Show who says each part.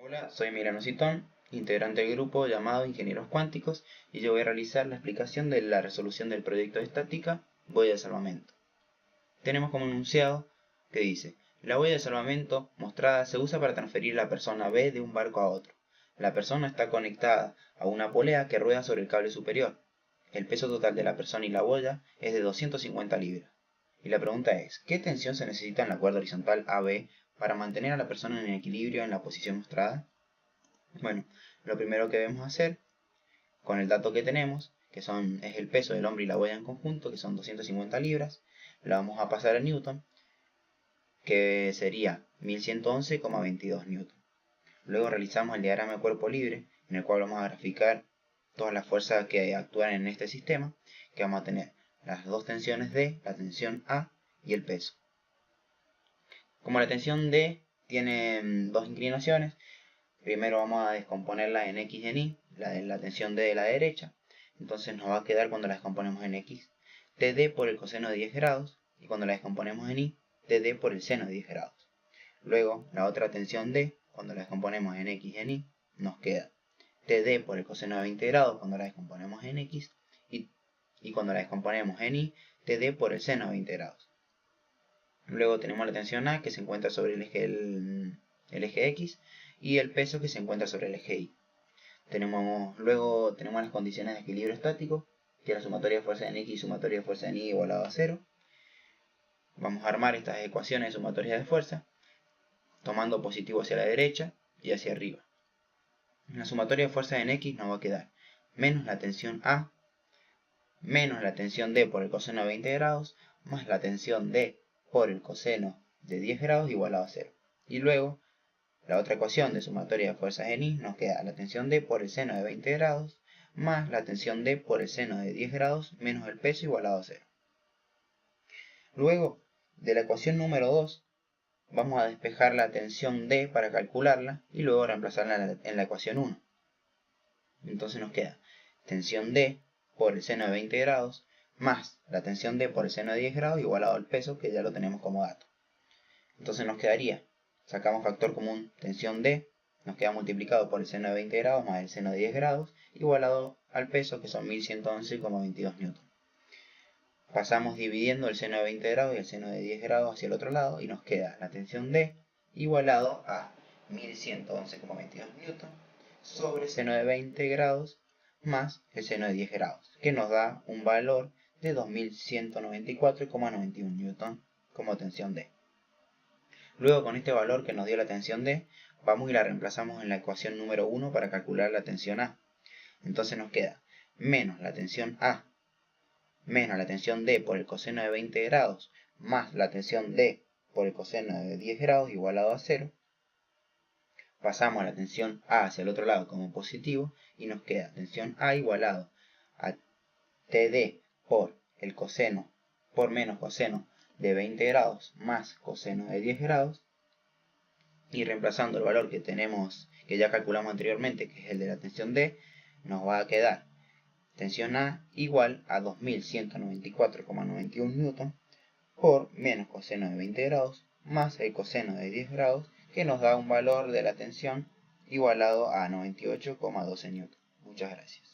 Speaker 1: Hola, soy Emiliano Citón, integrante del grupo llamado Ingenieros Cuánticos, y yo voy a realizar la explicación de la resolución del proyecto de estática huella de salvamento. Tenemos como enunciado que dice: la huella de salvamento mostrada se usa para transferir a la persona B de un barco a otro. La persona está conectada a una polea que rueda sobre el cable superior. El peso total de la persona y la boya es de 250 libras. Y la pregunta es: ¿qué tensión se necesita en la cuerda horizontal AB para mantener a la persona en equilibrio en la posición mostrada? Bueno, lo primero que debemos hacer con el dato que tenemos, es el peso del hombre y la boya en conjunto, que son 250 libras, la vamos a pasar a Newton, que sería 1111,22 Newton. Luego realizamos el diagrama de cuerpo libre, en el cual vamos a graficar todas las fuerzas que actúan en este sistema, que vamos a tener las dos tensiones D, la tensión A y el peso. Como la tensión D tiene dos inclinaciones, primero vamos a descomponerla en X y en Y, la tensión D de la derecha. Entonces nos va a quedar, cuando la descomponemos en X, TD por el coseno de 10 grados, y cuando la descomponemos en Y, TD por el seno de 10 grados. Luego, la otra tensión D, cuando la descomponemos en X y en Y, nos queda TD por el coseno de 20 grados cuando la descomponemos en X, y cuando la descomponemos en Y, TD por el seno de 20 grados. Luego tenemos la tensión A, que se encuentra sobre el eje X, y el peso, que se encuentra sobre el eje Y. Luego tenemos las condiciones de equilibrio estático, que es la sumatoria de fuerza en X y sumatoria de fuerza en Y igualado a 0. Vamos a armar estas ecuaciones de sumatoria de fuerza, tomando positivo hacia la derecha y hacia arriba. La sumatoria de fuerza en X nos va a quedar menos la tensión A, menos la tensión D por el coseno de 20 grados, más la tensión D por el coseno de 10 grados igualado a 0. Y luego, la otra ecuación de sumatoria de fuerzas en Y nos queda la tensión D por el seno de 20 grados, más la tensión D por el seno de 10 grados, menos el peso igualado a 0. Luego, de la ecuación número 2, vamos a despejar la tensión D para calcularla, y luego reemplazarla en la ecuación 1. Entonces nos queda tensión D por el seno de 20 grados, más la tensión D por el seno de 10 grados igualado al peso, que ya lo tenemos como dato. Entonces nos quedaría, sacamos factor común, tensión D, nos queda multiplicado por el seno de 20 grados más el seno de 10 grados, igualado al peso, que son 1111,22 newton. Pasamos dividiendo el seno de 20 grados y el seno de 10 grados hacia el otro lado, y nos queda la tensión D igualado a 1111,22 newton sobre seno de 20 grados más el seno de 10 grados, que nos da un valor de 2194,91 newton como tensión D. Luego, con este valor que nos dio la tensión D, vamos y la reemplazamos en la ecuación número 1 para calcular la tensión A. Entonces nos queda menos la tensión A, menos la tensión D por el coseno de 20 grados, más la tensión D por el coseno de 10 grados igualado a 0. Pasamos la tensión A hacia el otro lado como positivo, y nos queda tensión A igualado a TD por el coseno por menos coseno de 20 grados más coseno de 10 grados, y reemplazando el valor que tenemos, que ya calculamos anteriormente, que es el de la tensión D, nos va a quedar tensión A igual a 2194,91 newton por menos coseno de 20 grados más el coseno de 10 grados, que nos da un valor de la tensión igualado a 98,12 newton. Muchas gracias.